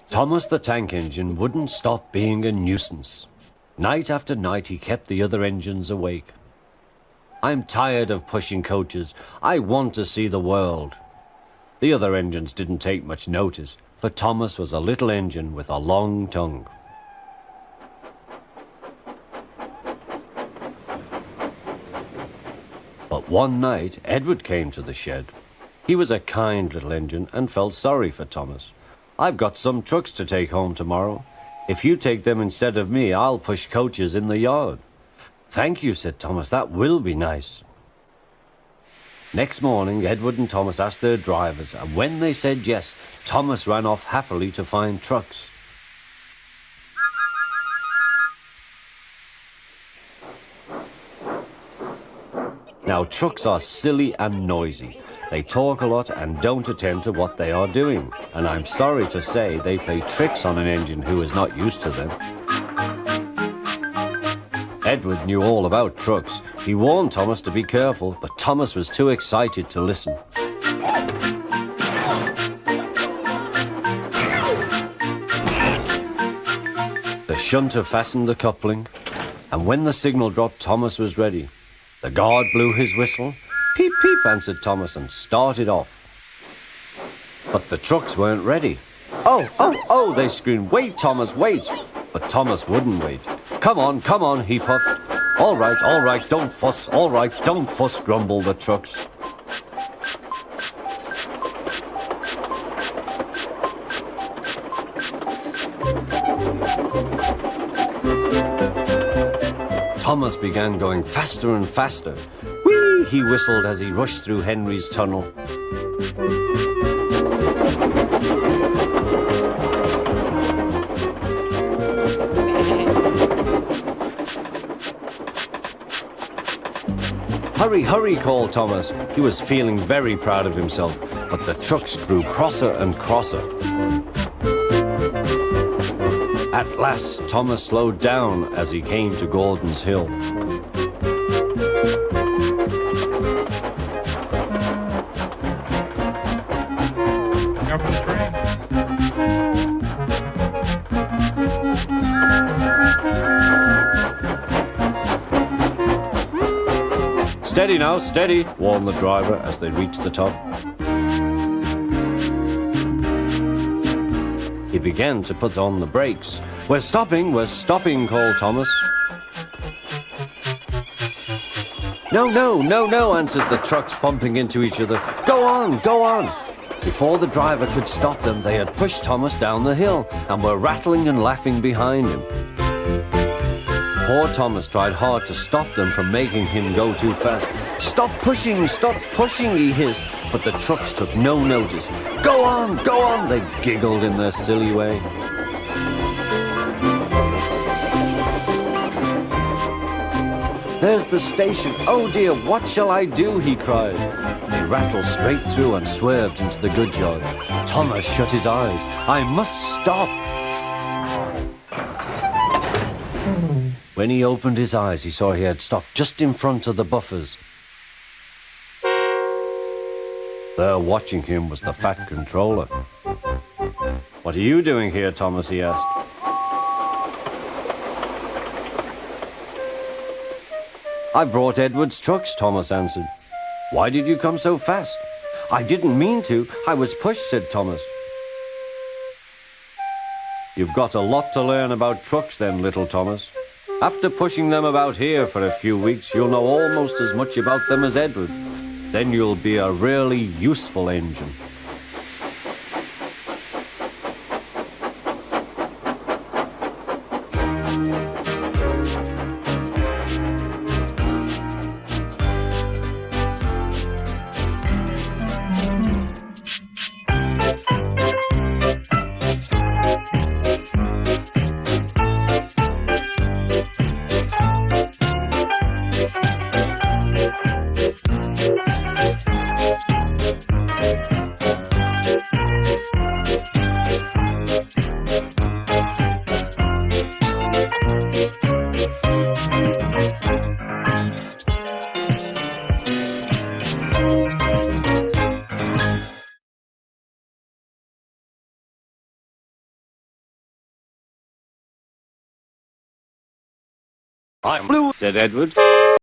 Thomas the tank engine wouldn't stop being a nuisance. Night after night he kept the other engines awake. "I'm tired of pushing coaches. I want to see the world." The other engines didn't take much notice, for Thomas was a little engine with a long tongue. But one night Edward came to the shed. He was a kind little engine and felt sorry for Thomas. "I've got some trucks to take home tomorrow. If you take them instead of me, I'll push coaches in the yard." "Thank you," said Thomas. "That will be nice." Next morning, Edward and Thomas asked their drivers, and when they said yes, Thomas ran off happily to find trucks. Now, trucks are silly and noisy. They talk a lot and don't attend to what they are doing. And I'm sorry to say they play tricks on an engine who is not used to them. Edward knew all about trucks. He warned Thomas to be careful, but Thomas was too excited to listen. The shunter fastened the coupling, and when the signal dropped, Thomas was ready. The guard blew his whistle. "Peep, peep," answered Thomas, and started off. But the trucks weren't ready. "Oh, oh, oh," they screamed. "Wait, Thomas, wait." But Thomas wouldn't wait. Come on, he puffed. All right, don't fuss. All right, don't fuss," grumbled the trucks. Thomas began going faster and faster. "Whee!" he whistled as he rushed through Henry's tunnel. "Hurry, hurry," called Thomas. He was feeling very proud of himself, but the trucks grew crosser and crosser. At last, Thomas slowed down as he came to Gordon's Hill. "Steady now, steady," warned the driver as they reached the top. He began to put on the brakes. We're stopping, called Thomas. No, answered the trucks, bumping into each other. Go on. Before the driver could stop them, they had pushed Thomas down the hill and were rattling and laughing behind him. Poor Thomas tried hard to stop them from making him go too fast. Stop pushing, he hissed, but the trucks took no notice. Go on, they giggled in their silly way. There's the station. Oh dear, what shall I do? He cried. They rattled straight through and swerved into the goods yard. Thomas shut his eyes. I must stop. When he opened his eyes, he saw he had stopped just in front of the buffers. There watching him was the fat controller. What are you doing here, Thomas? He asked. I brought Edward's trucks, Thomas answered. Why did you come so fast? I didn't mean to. I was pushed, said Thomas. You've got a lot to learn about trucks then, little Thomas. After pushing them about here for a few weeks, you'll know almost as much about them as Edward. Then you'll be a really useful engine. I'm blue, said Edward.